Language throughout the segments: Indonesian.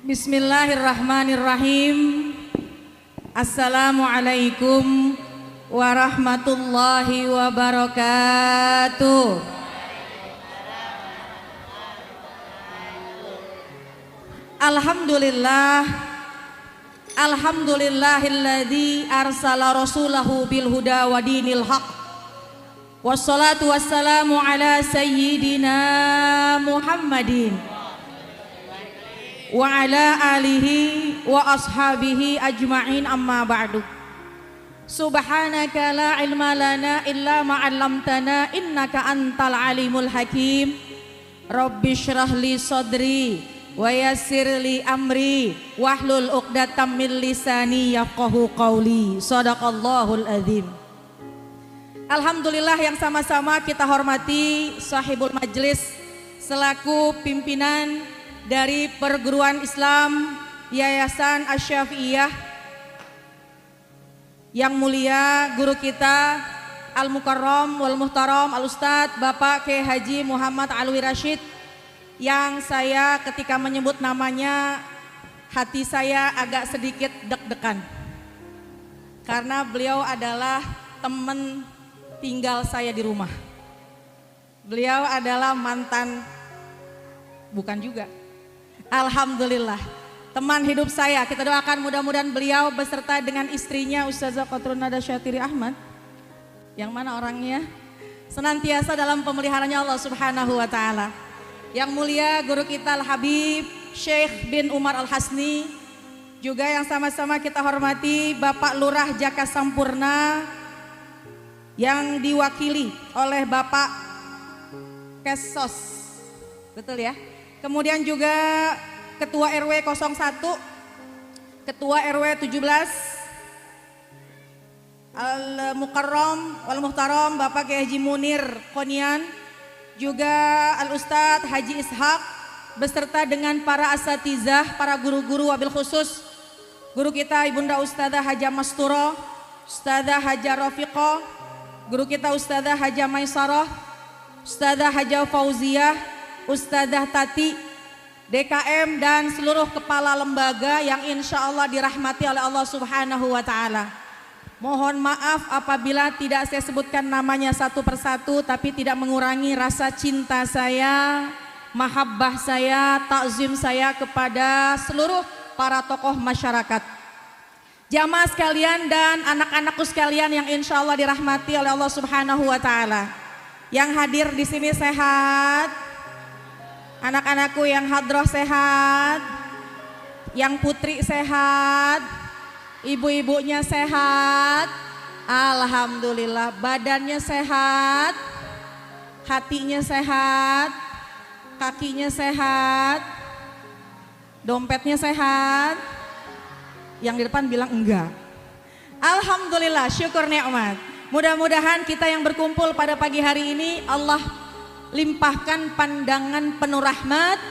Bismillahirrahmanirrahim. Assalamualaikum warahmatullahi wabarakatuh. Alhamdulillah, alhamdulillahilladzi arsala rasulahu bil huda wa dinil haq. Wassalatu wassalamu ala sayyidina Muhammadin wa ala alihi wa ashabihi ajma'in, amma ba'du. Subhanaka la ilma lana illa ma 'allamtana innaka antal alimul hakim. Rabbi shrah li sadri wa yassir li amri wahlul 'uqdatam min lisani yafqahu qawli. Shadaqallahul azim. Alhamdulillah, yang sama-sama kita hormati sahibul majlis selaku pimpinan dari perguruan Islam Yayasan Asy-Syafi'iyah, yang mulia guru kita Al-Mukarram wal Muhtaram Al-Ustadz Bapak Kiai Haji Muhammad Alwi Rasyid, yang saya ketika menyebut namanya hati saya agak sedikit deg-degan karena beliau adalah teman tinggal saya di rumah. Beliau adalah mantan, bukan juga, alhamdulillah, teman hidup saya. Kita doakan mudah-mudahan beliau beserta dengan istrinya Ustazah Qatrun Nada Syatiri Ahmad, yang mana orangnya senantiasa dalam pemeliharanya Allah Subhanahu wa taala. Yang mulia guru kita Al-Habib Syekh bin Umar Al-Hasni, juga yang sama-sama kita hormati Bapak Lurah Jaka Sampurna, yang diwakili oleh Bapak Kesos, betul ya. Kemudian juga Ketua RW 01, Ketua RW 17, Al-Mukarram wal Muhtaram Bapak Kiai Haji Munir Qonian, juga Al-Ustadz Haji Ishaq beserta dengan para asatizah, para guru-guru, wabil khusus guru kita Ibunda Ustadzah Haja Masturo, Ustadzah Haja Rafiqah, guru kita Ustadzah Haja Maisarah, Ustadzah Haja Fauziah, Ustadzah Tati, DKM, dan seluruh kepala lembaga yang insya Allah dirahmati oleh Allah Subhanahu wa ta'ala. Mohon maaf apabila tidak saya sebutkan namanya satu persatu, tapi tidak mengurangi rasa cinta saya, mahabbah saya, takzim saya kepada seluruh para tokoh masyarakat. Jamaah sekalian dan anak-anakku sekalian yang insya Allah dirahmati oleh Allah Subhanahu wa ta'ala. Yang hadir di sini sehat, anak-anakku yang hadroh sehat, yang putri sehat, ibu-ibunya sehat, alhamdulillah. Badannya sehat, hatinya sehat, kakinya sehat, dompetnya sehat. Yang di depan bilang enggak. Alhamdulillah, syukur nikmat. Mudah-mudahan kita yang berkumpul pada pagi hari ini Allah limpahkan pandangan penuh rahmat.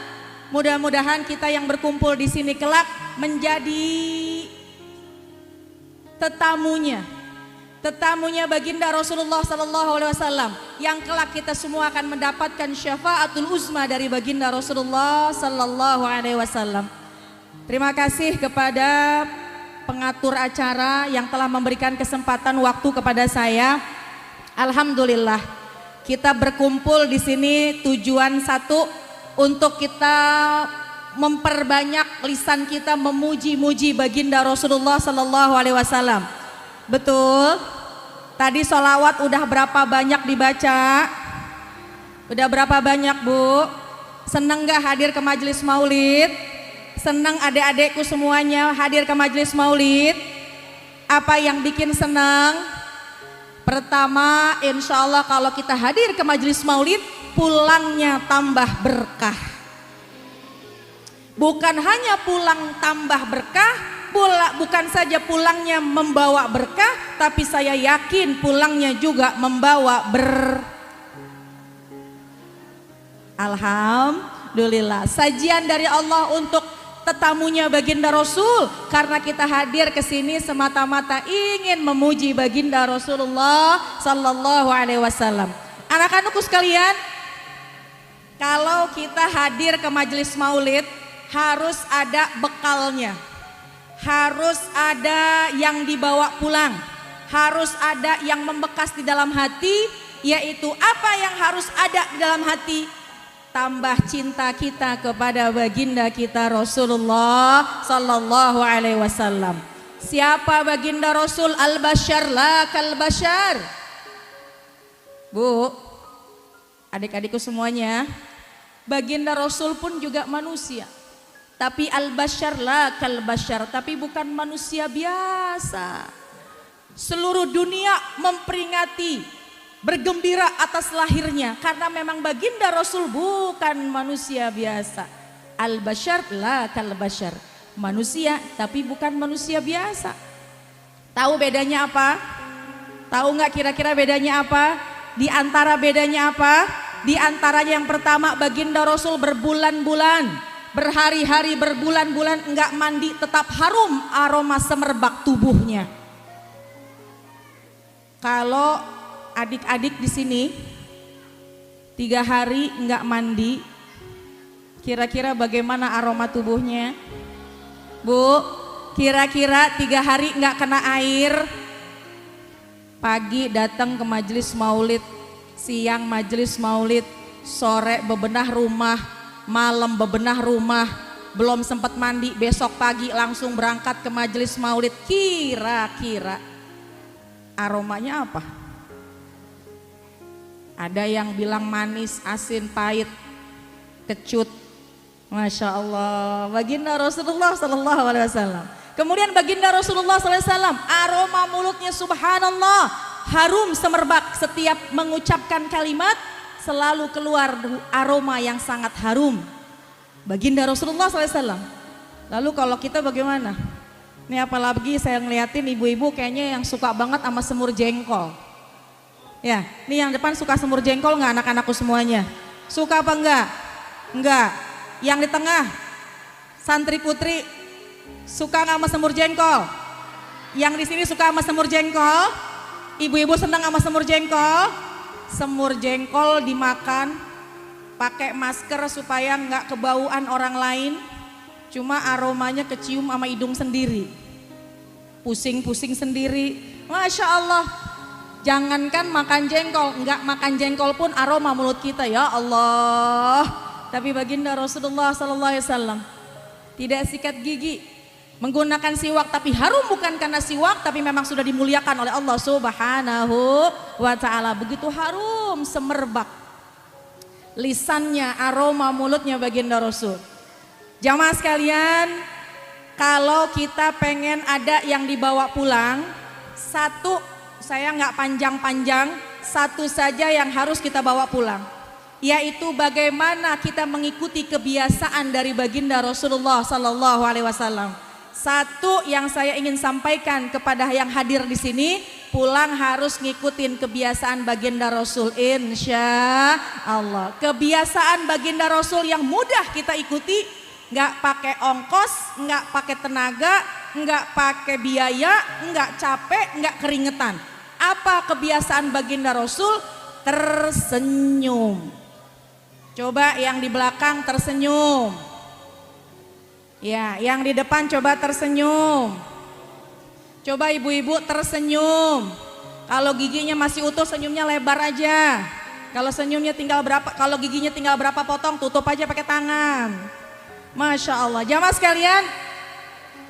Mudah-mudahan kita yang berkumpul di sini kelak menjadi tetamunya baginda Rasulullah sallallahu alaihi wasallam, yang kelak kita semua akan mendapatkan syafaatul uzma dari baginda Rasulullah sallallahu alaihi wasallam. Terima kasih kepada pengatur acara yang telah memberikan kesempatan waktu kepada saya. Alhamdulillah, kita berkumpul di sini tujuan satu, untuk kita memperbanyak lisan kita memuji-muji baginda Rasulullah sallallahu alaihi wasallam. Betul? Tadi sholawat udah berapa banyak dibaca? Udah berapa banyak, Bu? Seneng gak hadir ke majelis maulid? Seneng adik-adikku semuanya hadir ke majelis maulid? Apa yang bikin senang? Pertama, insya Allah kalau kita hadir ke majelis maulid, pulangnya tambah berkah. Bukan hanya pulang tambah berkah, bukan saja pulangnya membawa berkah, tapi saya yakin pulangnya juga membawa Alhamdulillah, sajian dari Allah untuk tetamunya baginda Rasul, karena kita hadir ke sini semata-mata ingin memuji baginda Rasulullah sallallahu alaihi wasallam. Anak-anakku sekalian, kalau kita hadir ke majelis maulid, harus ada bekalnya. Harus ada yang dibawa pulang. Harus ada yang membekas di dalam hati, yaitu apa yang harus ada di dalam hati? Tambah cinta kita kepada baginda kita Rasulullah sallallahu alaihi wasallam. Siapa baginda Rasul? Al-Bashar la kal-bashar. Bu, adik-adikku semuanya, baginda Rasul pun juga manusia. Tapi al-bashar la kal-bashar, tapi bukan manusia biasa. Seluruh dunia memperingati, bergembira atas lahirnya karena memang baginda Rasul bukan manusia biasa. Al-bashar la kal-bashar, manusia tapi bukan manusia biasa. Tahu bedanya apa? Tahu nggak kira-kira bedanya apa? Di antara bedanya apa? Di antaranya yang pertama, baginda Rasul berbulan-bulan, berhari-hari, berbulan-bulan enggak mandi, tetap harum aroma semerbak tubuhnya. Kalau adik-adik di sini 3 hari enggak mandi, kira-kira bagaimana aroma tubuhnya? Bu, kira-kira 3 hari enggak kena air, pagi datang ke majelis maulid, siang majelis maulid, sore bebenah rumah, malam bebenah rumah, belum sempat mandi, besok pagi langsung berangkat ke majelis maulid, kira-kira aromanya apa? Ada yang bilang manis, asin, pahit, kecut. Masya Allah, baginda Rasulullah Sallallahu Alaihi Wasallam. Kemudian baginda Rasulullah Sallallahu Alaihi Wasallam, aroma mulutnya subhanallah, harum semerbak. Setiap mengucapkan kalimat selalu keluar aroma yang sangat harum. Baginda Rasulullah Sallallahu Alaihi Wasallam. Lalu kalau kita bagaimana? Ini apalagi saya ngeliatin ibu-ibu kayaknya yang suka banget sama semur jengkol. Ya, ini yang depan suka semur jengkol nggak anak-anakku semuanya? Suka apa enggak? Enggak. Yang di tengah, santri putri, suka nggak sama semur jengkol? Yang di sini suka sama semur jengkol? Ibu-ibu senang sama semur jengkol? Semur jengkol dimakan, pakai masker supaya nggak kebauan orang lain. Cuma aromanya kecium sama hidung sendiri, pusing-pusing sendiri. Masya Allah, jangankan makan jengkol, enggak makan jengkol pun aroma mulut kita, ya Allah. Tapi baginda Rasulullah Sallallahu Alaihi Wasallam tidak sikat gigi, menggunakan siwak, tapi harum bukan karena siwak, tapi memang sudah dimuliakan oleh Allah Subhanahu wa Ta'ala. Begitu harum semerbak lisannya, aroma mulutnya baginda Rasul. Jamaah sekalian, kalau kita pengen ada yang dibawa pulang, satu, saya nggak panjang-panjang, satu saja yang harus kita bawa pulang, yaitu bagaimana kita mengikuti kebiasaan dari baginda Rasulullah Sallallahu Alaihi Wasallam. Satu yang saya ingin sampaikan kepada yang hadir di sini, pulang harus ngikutin kebiasaan baginda Rasul, insya Allah. Kebiasaan baginda Rasul yang mudah kita ikuti, nggak pakai ongkos, nggak pakai tenaga, nggak pakai biaya, nggak capek, nggak keringetan. Apa kebiasaan baginda Rasul? Tersenyum. Coba yang di belakang tersenyum. Ya, yang di depan coba tersenyum. Coba ibu-ibu tersenyum. Kalau giginya masih utuh, senyumnya lebar aja. Kalau senyumnya tinggal berapa, kalau giginya tinggal berapa potong, tutup aja pakai tangan. Masya Allah. Jamaah sekalian,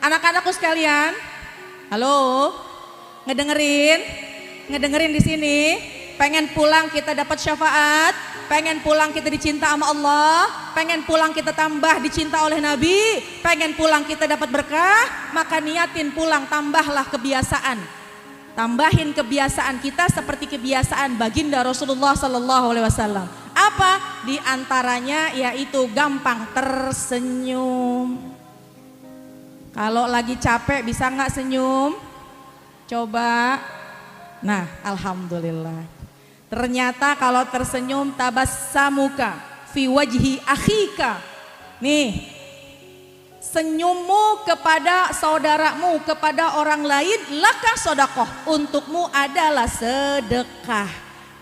anak-anakku sekalian, halo, ngedengerin di sini. Pengen pulang kita dapat syafaat, pengen pulang kita dicinta sama Allah, pengen pulang kita tambah dicinta oleh Nabi, pengen pulang kita dapat berkah, maka niatin pulang, tambahlah kebiasaan. Tambahin kebiasaan kita seperti kebiasaan baginda Rasulullah Sallallahu Alaihi Wasallam. Apa? Di antaranya yaitu gampang tersenyum. Kalau lagi capek bisa nggak senyum? Coba. Nah, alhamdulillah. Ternyata kalau tersenyum, tabassamuka fi wajhi akhika. Nih, senyummu kepada saudaramu, kepada orang lain, laka sodakoh, untukmu adalah sedekah.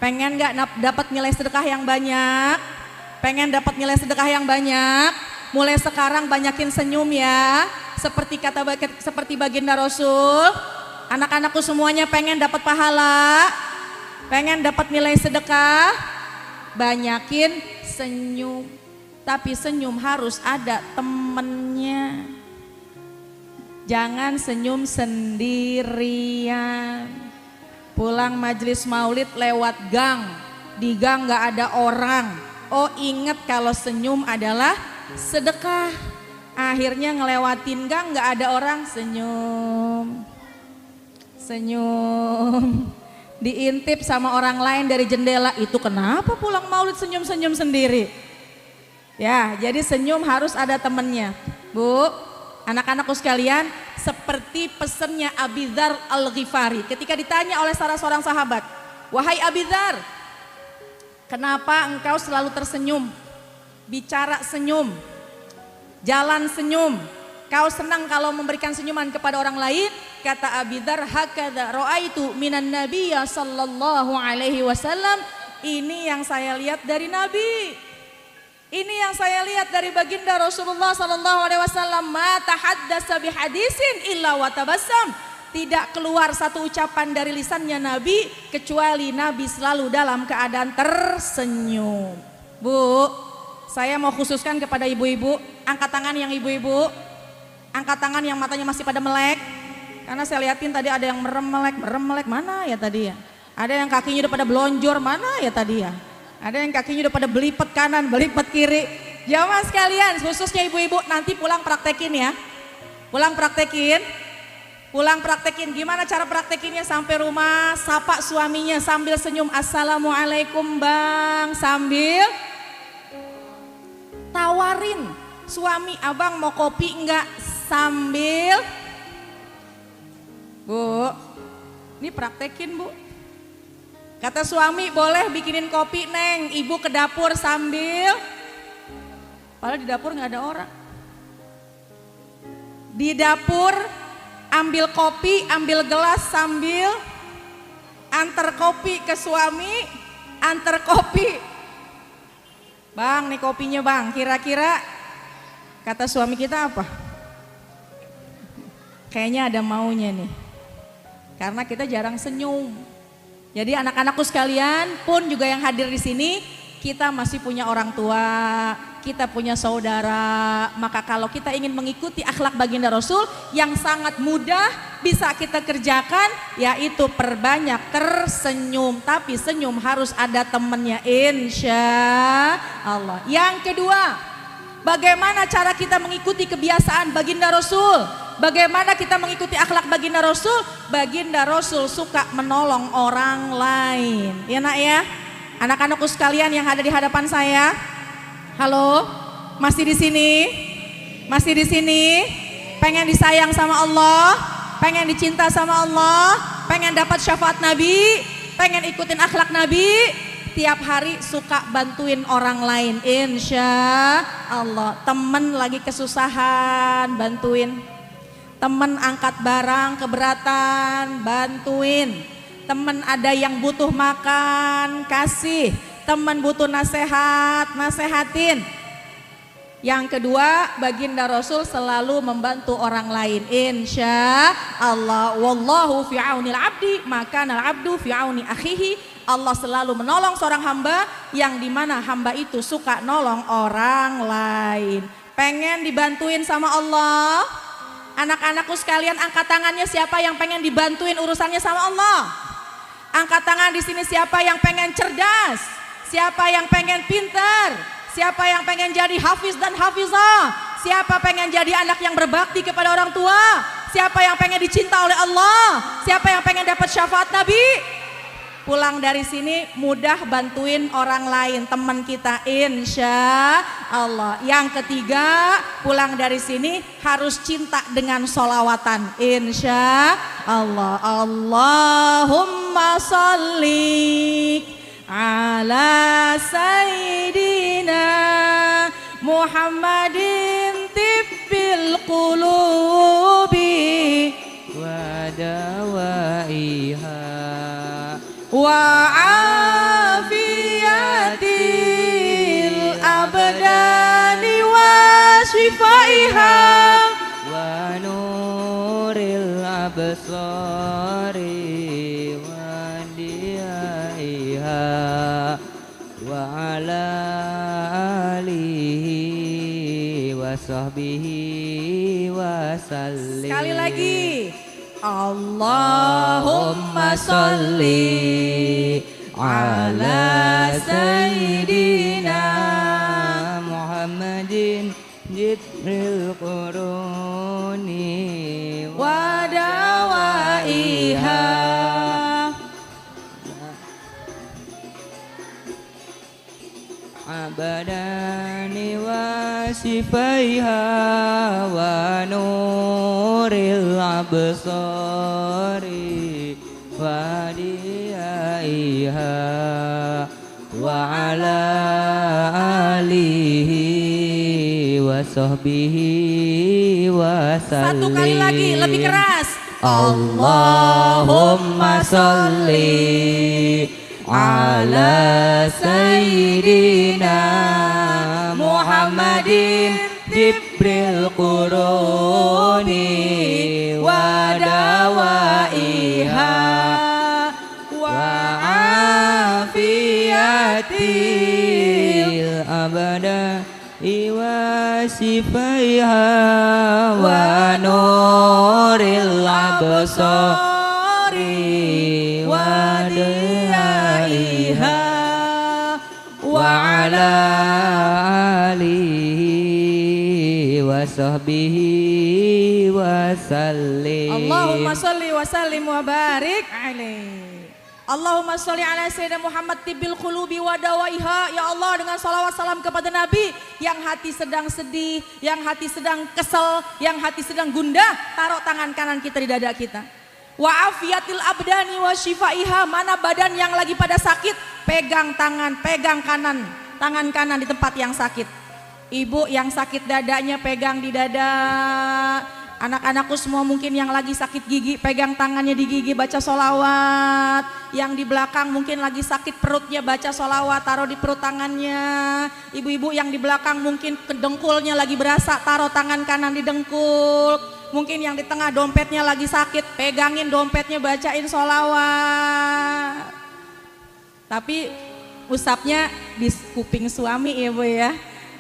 Pengen gak dapat nilai sedekah yang banyak? Pengen dapat nilai sedekah yang banyak? mulai sekarang banyakin senyum ya. Seperti baginda Rasul. Anak-anakku semuanya pengen dapat pahala, pengen dapat nilai sedekah, banyakin senyum. Tapi senyum harus ada temennya. Jangan senyum sendirian. Pulang majelis maulid lewat gang, di gang gak ada orang. Oh ingat kalau senyum adalah sedekah. Akhirnya ngelewatin gang gak ada orang, senyum. Senyum. Diintip sama orang lain dari jendela, itu kenapa pulang maulid senyum-senyum sendiri? Ya, jadi senyum harus ada temennya. Bu, anak-anakku sekalian, seperti pesannya Abi Dzar Al-Ghifari ketika ditanya oleh salah seorang sahabat, wahai Abi Dzar, kenapa engkau selalu tersenyum? Bicara senyum, jalan senyum, kau senang kalau memberikan senyuman kepada orang lain? Kata Abi Dzar, hakadza ra'aitu minan nabiyya sallallahu alaihi wasallam. Ini yang saya lihat dari Nabi. Ini yang saya lihat dari baginda Rasulullah sallallahu alaihi wasallam. Ma tahaddasa bihadisin illa wa tabassam. Tidak keluar satu ucapan dari lisannya Nabi kecuali Nabi selalu dalam keadaan tersenyum. Bu, saya mau khususkan kepada ibu-ibu, angkat tangan yang ibu-ibu, angkat tangan yang matanya masih pada melek. Karena saya liatin tadi ada yang merem melek, mana ya tadi ya? Ada yang kakinya udah pada belonjor, mana ya tadi ya? Ada yang kakinya udah pada belipet kanan, belipet kiri. Jamaah sekalian, khususnya ibu-ibu, nanti pulang praktekin ya. Pulang praktekin. Gimana cara praktekinnya? Sampai rumah, sapa suaminya sambil senyum, assalamualaikum bang, sambil tawarin suami, abang mau kopi enggak, sambil, Bu, ini praktekin bu. Kata suami, boleh bikinin kopi neng, ibu ke dapur sambil, padahal di dapur nggak ada orang. Di dapur ambil kopi, ambil gelas sambil antar kopi ke suami, antar kopi. Bang, nih kopinya bang, kira-kira kata suami kita apa? Kayaknya ada maunya nih, karena kita jarang senyum. Jadi anak-anakku sekalian pun juga yang hadir di sini, kita masih punya orang tua, kita punya saudara. Maka kalau kita ingin mengikuti akhlak baginda Rasul yang sangat mudah bisa kita kerjakan, yaitu perbanyak tersenyum. Tapi senyum harus ada temennya, insya Allah. Yang kedua, bagaimana cara kita mengikuti kebiasaan baginda Rasul? Bagaimana kita mengikuti akhlak baginda Rasul? Baginda Rasul suka menolong orang lain. Ya nak ya? Anak-anakku sekalian yang ada di hadapan saya. Halo, masih di sini? Masih di sini? Pengen disayang sama Allah? Pengen dicinta sama Allah? Pengen dapat syafaat Nabi? Pengen ikutin akhlak Nabi? Tiap hari suka bantuin orang lain, insya Allah. Temen lagi kesusahan, bantuin. Temen angkat barang keberatan, bantuin. Temen ada yang butuh makan, kasih. Temen butuh nasihat, nasehatin. Yang kedua, baginda Rasul selalu membantu orang lain, insya Allah. Wallahu fi aunil abdi, maka nal abdu fi auni akhihi. Allah selalu menolong seorang hamba yang dimana hamba itu suka nolong orang lain. Pengen dibantuin sama Allah? Anak-anakku sekalian, angkat tangannya siapa yang pengen dibantuin urusannya sama Allah? Angkat tangan di sini siapa yang pengen cerdas? Siapa yang pengen pintar? Siapa yang pengen jadi hafiz dan hafizah? Siapa pengen jadi anak yang berbakti kepada orang tua? Siapa yang pengen dicinta oleh Allah? Siapa yang pengen dapat syafaat Nabi? Pulang dari sini mudah bantuin orang lain, teman kita, insya Allah. Yang ketiga, pulang dari sini harus cinta dengan sholawatan, insya Allah. Allahumma sholli ala sayyidina Muhammadin tibbil qulubi wa dawaiha wa afiyatil abdani wa absari wa diyaiha wa ala alihi wa sahbihi wa sallim. Sekali lagi. Allahumma sholli ala sayyidina Muhammadin jibril quruni wa dawaiha abadani wa sifaiha wa nuril absari wa diyaiha wa ala alihi wa sahbihi wa sallim. Satu kali lagi lebih keras. Allahumma sholli ala sayyidina Muhammadin jibril quruni wa dawaiha wa afiyatil abada wa sifaiha wa nuril absari wa diyaiha wa ala alihi wa sahbihi wa sallim. Allahumma sholli wa sallim wa barik alaihi. Allahumma sholli ala sayyidina Muhammad tibil qulubi wa dawaiha. Ya Allah, dengan salawat salam kepada Nabi yang hati sedang sedih, yang hati sedang kesel, yang hati sedang gundah, taruh tangan kanan kita di dada kita. Wa afiyatil abdani wa shifaiha, mana badan yang lagi pada sakit, pegang tangan, pegang kanan, tangan kanan di tempat yang sakit. Ibu yang sakit dadanya pegang di dada. Anak-anakku semua mungkin yang lagi sakit gigi, pegang tangannya di gigi, baca sholawat. Yang di belakang mungkin lagi sakit perutnya, baca sholawat, taruh di perut tangannya. Ibu-ibu yang di belakang mungkin dengkulnya lagi berasa, taruh tangan kanan di dengkul. Mungkin yang di tengah dompetnya lagi sakit, pegangin dompetnya, bacain sholawat. Tapi usapnya di kuping suami ya Bu ya.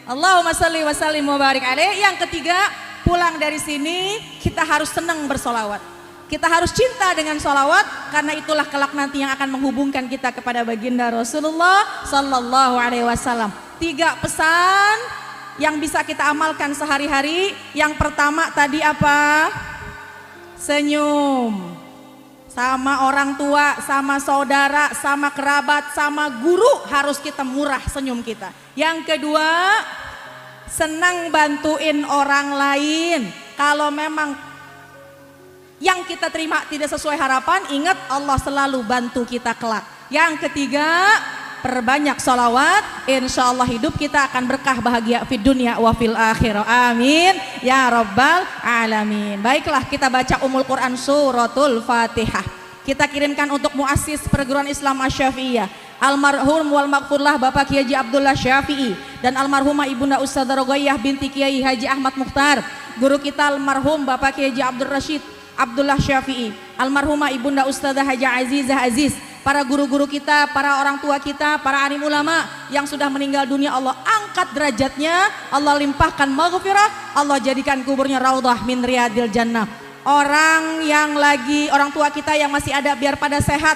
Allahumma sholli wa sallim wa barik alaih. Yang ketiga, pulang dari sini kita harus senang bersolawat. Kita harus cinta dengan solawat, karena itulah kelak nanti yang akan menghubungkan kita kepada baginda Rasulullah Sallallahu Alaihi Wasallam. 3 pesan yang bisa kita amalkan sehari-hari. Yang pertama tadi apa? Senyum. Sama orang tua, sama saudara, sama kerabat, sama guru harus kita murah senyum kita. Yang kedua, senang bantuin orang lain. Kalau memang yang kita terima tidak sesuai harapan, ingat Allah selalu bantu kita kelak. Yang ketiga, perbanyak sholawat, insya Allah hidup kita akan berkah bahagia fid dunya wa fil akhirah. Amin ya rabbal alamin. Baiklah, kita baca Ummul Quran suratul Fatihah. Kita kirimkan untuk muassis perguruan Islam Asy-Syafi'iyah, almarhum wal maghfurlah Bapak Kiai Haji Abdullah Syafi'i, dan almarhumah Ibunda Ustadzah Rogoyah binti Kiai Haji Ahmad Mukhtar, guru kita almarhum Bapak Kiai Haji Abdul Rashid Abdullah Syafi'i, almarhumah Ibunda Ustadzah Haja Azizah Aziz, para guru-guru kita, para orang tua kita, para alim ulama yang sudah meninggal dunia, Allah angkat derajatnya, Allah limpahkan maghfirah, Allah jadikan kuburnya raudhah min riyadil jannah. Orang yang lagi, orang tua kita yang masih ada biar pada sehat.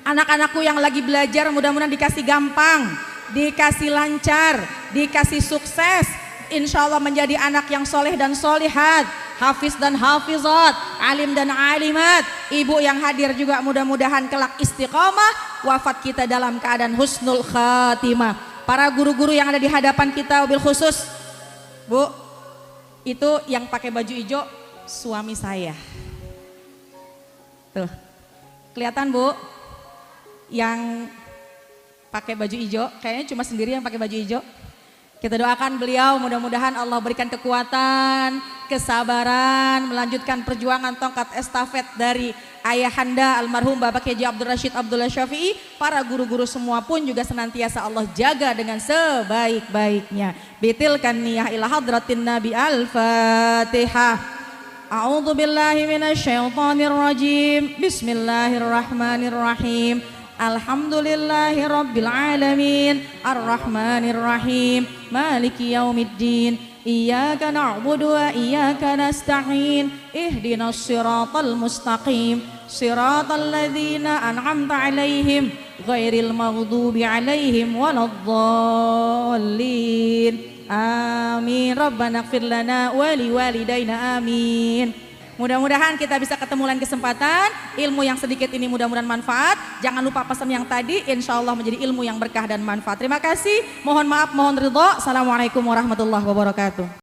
Anak-anakku yang lagi belajar mudah-mudahan dikasih gampang, dikasih lancar, dikasih sukses, insya Allah menjadi anak yang soleh dan solihat, hafiz dan hafizat, alim dan alimat. Ibu yang hadir juga mudah-mudahan kelak istiqomah, wafat kita dalam keadaan husnul khatimah. Para guru-guru yang ada di hadapan kita wabil khusus, Bu, itu yang pakai baju hijau suami saya. Tuh, kelihatan Bu? Yang pakai baju hijau, kayaknya cuma sendiri yang pakai baju hijau. Kita doakan beliau, mudah-mudahan Allah berikan kekuatan, kesabaran, melanjutkan perjuangan tongkat estafet dari ayahanda almarhum Bapak Kiai Abdul Rashid Abdullah Syafi'i. Para guru-guru semua pun juga senantiasa Allah jaga dengan sebaik-baiknya. Bitilkan niyah ila hadratin Nabi. Al-Fatihah. A'udzu billahi minasyaitonir rajim. Bismillahirrahmanirrahim. Alhamdulillahi rabbil alamin. Arrahmanir rahim. Maliki yaumiddin. Iyyaka na'budu wa iyyaka nasta'in. Ihdinas siratal mustaqim. Siratal ladzina an'amta 'alaihim ghairil maghdubi 'alaihim waladdallin. Amin. Rabbana ighfir lana wa liwalidayna amin. Mudah-mudahan kita bisa ketemu lain kesempatan. Ilmu yang sedikit ini mudah-mudahan manfaat. Jangan lupa pesan yang tadi, insya Allah menjadi ilmu yang berkah dan manfaat. Terima kasih. Mohon maaf, mohon ridho. Assalamualaikum warahmatullahi wabarakatuh.